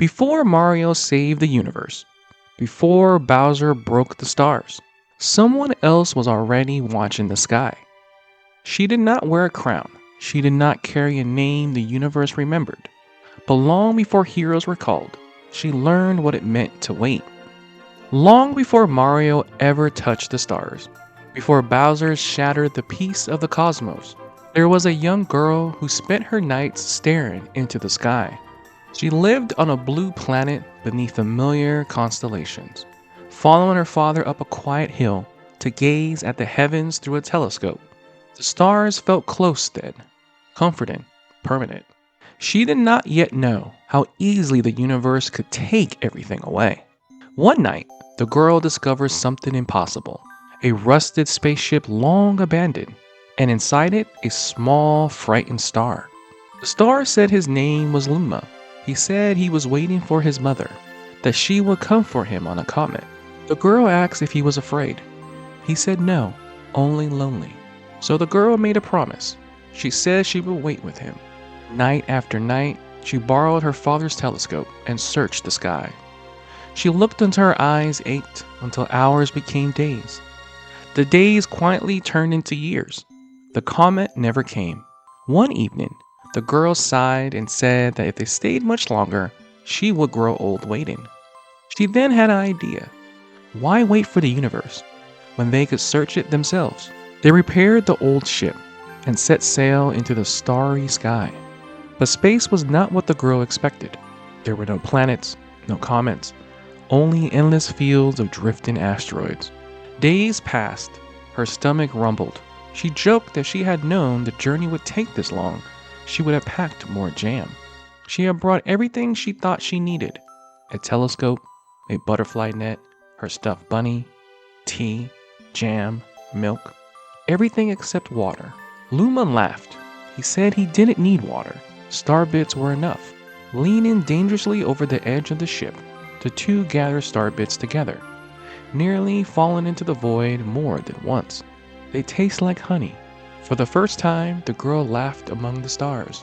Before Mario saved the universe, before Bowser broke the stars, someone else was already watching the sky. She did not wear a crown. She did not carry a name the universe remembered. But long before heroes were called, she learned what it meant to wait. Long before Mario ever touched the stars, before Bowser shattered the peace of the cosmos, there was a young girl who spent her nights staring into the sky. She lived on a blue planet beneath familiar constellations, following her father up a quiet hill to gaze at the heavens through a telescope. The stars felt close then, comforting, permanent. She did not yet know how easily the universe could take everything away. One night, the girl discovers something impossible, a rusted spaceship long abandoned, and inside it, a small, frightened star. The star said his name was Luma. He said he was waiting for his mother, that she would come for him on a comet. The girl asked if he was afraid. He said no, only lonely. So the girl made a promise. She said she would wait with him. Night after night, she borrowed her father's telescope and searched the sky. She looked until her eyes ached, until hours became days. The days quietly turned into years. The comet never came. One evening, the girl sighed and said that if they stayed much longer, she would grow old waiting. She then had an idea. Why wait for the universe when they could search it themselves? They repaired the old ship and set sail into the starry sky. But space was not what the girl expected. There were no planets, no comets, only endless fields of drifting asteroids. Days passed. Her stomach rumbled. She joked that she had known the journey would take this long. She would have packed more jam. She had brought everything she thought she needed. A telescope, a butterfly net, her stuffed bunny, tea, jam, milk, everything except water. Luma laughed. He said he didn't need water. Star bits were enough. Leaning dangerously over the edge of the ship, the two gathered star bits together, nearly falling into the void more than once. They taste like honey. For the first time, the girl laughed among the stars.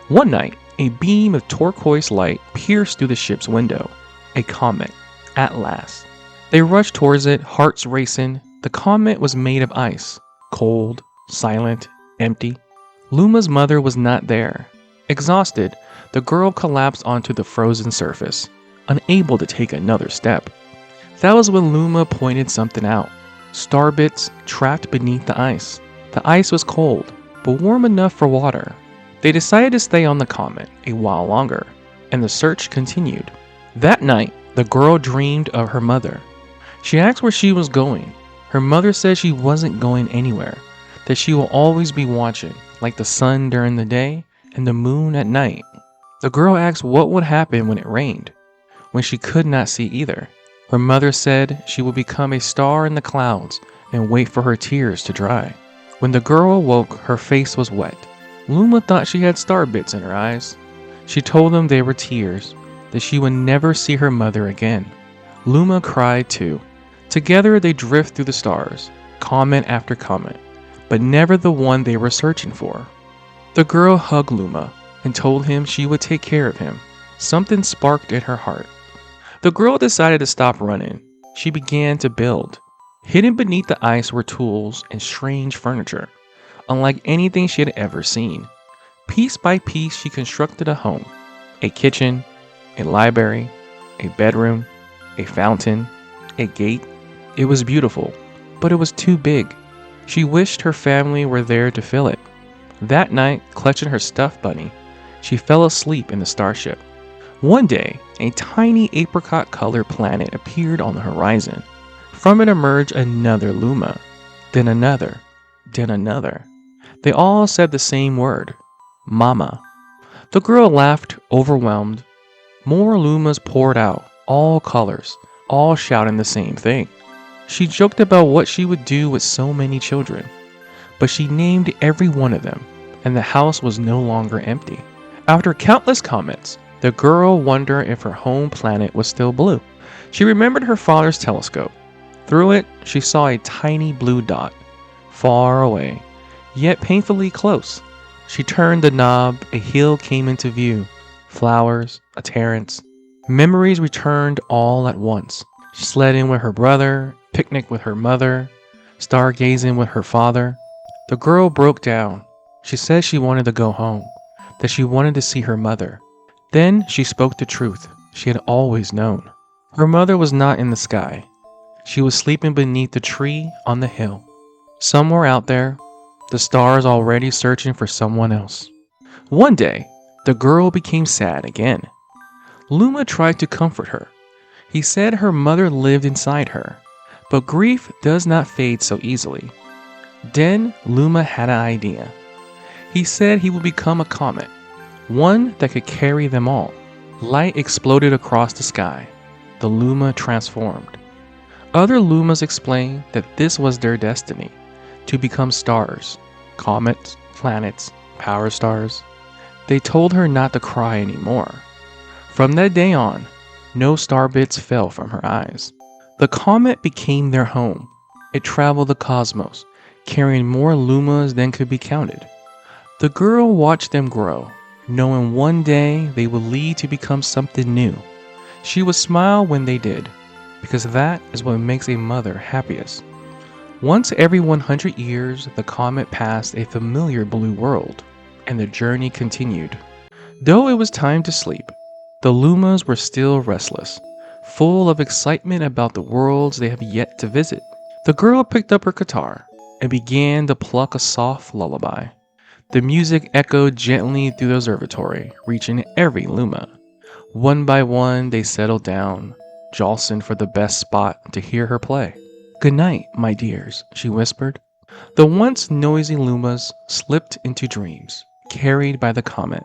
One night, a beam of turquoise light pierced through the ship's window. A comet. At last. They rushed towards it, hearts racing. The comet was made of ice. Cold, silent, empty. Luma's mother was not there. Exhausted, the girl collapsed onto the frozen surface, unable to take another step. That was when Luma pointed something out. Star bits trapped beneath the ice. The ice was cold, but warm enough for water. They decided to stay on the comet a while longer, and the search continued. That night, the girl dreamed of her mother. She asked where she was going. Her mother said she wasn't going anywhere, that she will always be watching, like the sun during the day and the moon at night. The girl asked what would happen when it rained, when she could not see either. Her mother said she would become a star in the clouds and wait for her tears to dry. When the girl awoke, her face was wet. Luma thought she had star bits in her eyes. She told them they were tears, that she would never see her mother again. Luma cried too. Together they drift through the stars, comet after comet, but never the one they were searching for. The girl hugged Luma and told him she would take care of him. Something sparked in her heart. The girl decided to stop running. She began to build. Hidden beneath the ice were tools and strange furniture, unlike anything she had ever seen. Piece by piece, she constructed a home, a kitchen, a library, a bedroom, a fountain, a gate. It was beautiful, but it was too big. She wished her family were there to fill it. That night, clutching her stuffed bunny, she fell asleep in the starship. One day, a tiny apricot-colored planet appeared on the horizon. From it emerged another Luma, then another, then another. They all said the same word, Mama. The girl laughed, overwhelmed. More Lumas poured out, all colors, all shouting the same thing. She joked about what she would do with so many children, but she named every one of them, and the house was no longer empty. After countless comments, the girl wondered if her home planet was still blue. She remembered her father's telescope. Through it, she saw a tiny blue dot, far away, yet painfully close. She turned the knob, a hill came into view, flowers, a terrace, Memories returned all at once. Sledding with her brother, picnic with her mother, stargazing with her father. The girl broke down. She said she wanted to go home, that she wanted to see her mother. Then she spoke the truth she had always known. Her mother was not in the sky. She was sleeping beneath the tree on the hill. Somewhere out there, the stars already searching for someone else. One day, the girl became sad again. Luma tried to comfort her. He said her mother lived inside her, but grief does not fade so easily. Then Luma had an idea. He said he would become a comet, one that could carry them all. Light exploded across the sky. The Luma transformed. Other Lumas explained that this was their destiny, to become stars, comets, planets, power stars. They told her not to cry anymore. From that day on, no star bits fell from her eyes. The comet became their home. It traveled the cosmos, carrying more Lumas than could be counted. The girl watched them grow, knowing one day they would lead to become something new. She would smile when they did, because that is what makes a mother happiest. Once every 100 years, the comet passed a familiar blue world, and the journey continued. Though it was time to sleep, the Lumas were still restless, full of excitement about the worlds they have yet to visit. The girl picked up her guitar and began to pluck a soft lullaby. The music echoed gently through the observatory, reaching every Luma. One by one, they settled down, jostling for the best spot to hear her play. "Good night, my dears," she whispered. The once noisy Lumas slipped into dreams, carried by the comet,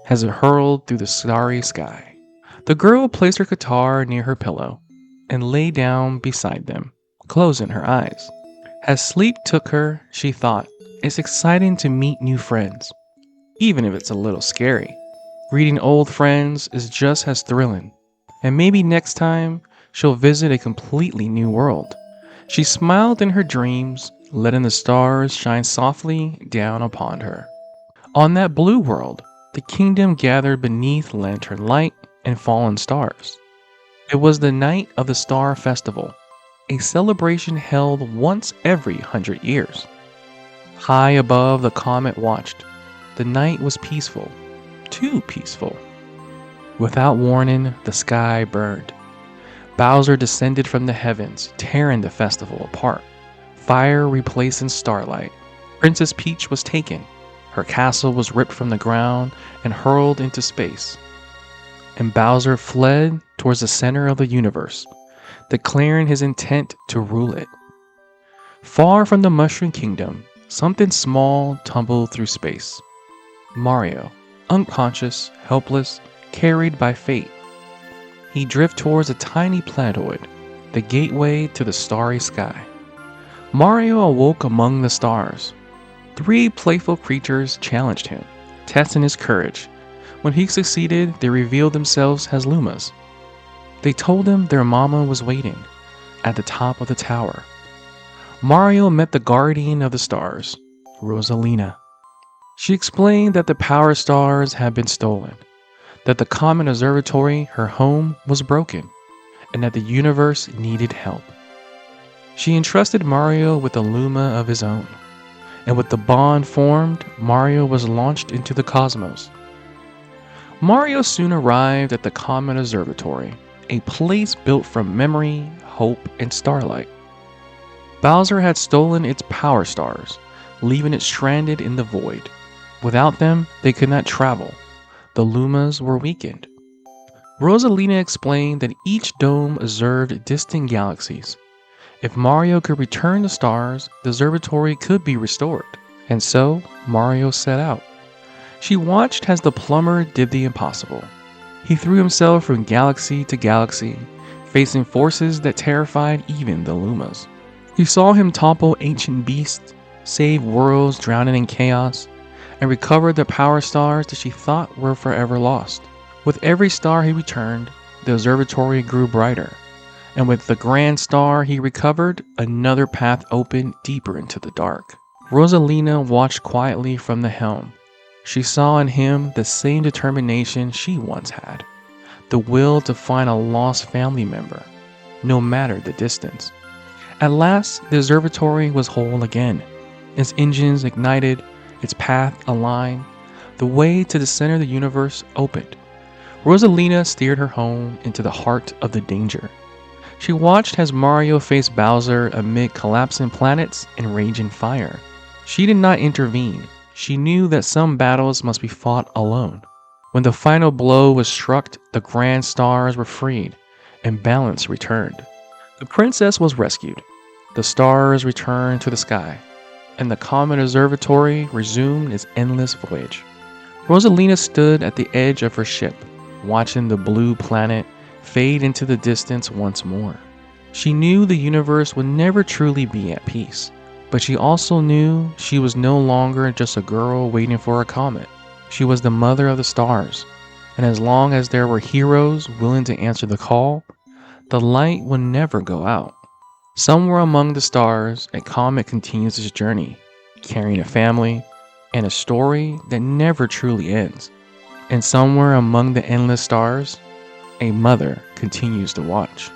as it hurled through the starry sky. The girl placed her guitar near her pillow and lay down beside them, closing her eyes. As sleep took her, she thought, "It's exciting to meet new friends, even if it's a little scary. Reading old friends is just as thrilling, and maybe next time she'll visit a completely new world." She smiled in her dreams, letting the stars shine softly down upon her. On that blue world, the kingdom gathered beneath lantern light and fallen stars. It was the night of the Star Festival, a celebration held once every 100 years. High above, the comet watched. The night was peaceful, too peaceful. Without warning, the sky burned. Bowser descended from the heavens, tearing the festival apart. Fire replacing starlight. Princess Peach was taken. Her castle was ripped from the ground and hurled into space. And Bowser fled towards the center of the universe, declaring his intent to rule it. Far from the Mushroom Kingdom, something small tumbled through space. Mario, unconscious, helpless, carried by fate. He drifted towards a tiny planetoid, the gateway to the starry sky. Mario awoke among the stars. 3 playful creatures challenged him, testing his courage. When he succeeded, they revealed themselves as Lumas. They told him their mama was waiting at the top of the tower. Mario met the guardian of the stars, Rosalina. She explained that the power stars had been stolen, that the Comet Observatory, her home, was broken, and that the universe needed help. She entrusted Mario with a Luma of his own, and with the bond formed, Mario was launched into the cosmos. Mario soon arrived at the Comet Observatory, a place built from memory, hope, and starlight. Bowser had stolen its power stars, leaving it stranded in the void. Without them, they could not travel. The Lumas were weakened. Rosalina explained that each dome observed distant galaxies. If Mario could return the stars, the observatory could be restored. And so, Mario set out. She watched as the plumber did the impossible. He threw himself from galaxy to galaxy, facing forces that terrified even the Lumas. He saw him topple ancient beasts, save worlds drowning in chaos, and recover the power stars that she thought were forever lost. With every star he returned, the observatory grew brighter, and with the grand star he recovered, another path opened deeper into the dark. Rosalina watched quietly from the helm. She saw in him the same determination she once had. the will to find a lost family member, no matter the distance. At last, the observatory was whole again. Its engines ignited, its path aligned, the way to the center of the universe opened. Rosalina steered her home into the heart of the danger. She watched as Mario faced Bowser amid collapsing planets and raging fire. She did not intervene. She knew that some battles must be fought alone. When the final blow was struck, the grand stars were freed, and balance returned. The princess was rescued. The stars returned to the sky, and the Comet Observatory resumed its endless voyage. Rosalina stood at the edge of her ship, watching the blue planet fade into the distance once more. She knew the universe would never truly be at peace, but she also knew she was no longer just a girl waiting for a comet. She was the mother of the stars, and as long as there were heroes willing to answer the call, the light would never go out. Somewhere among the stars, a comet continues its journey, carrying a family and a story that never truly ends. And somewhere among the endless stars, a mother continues to watch.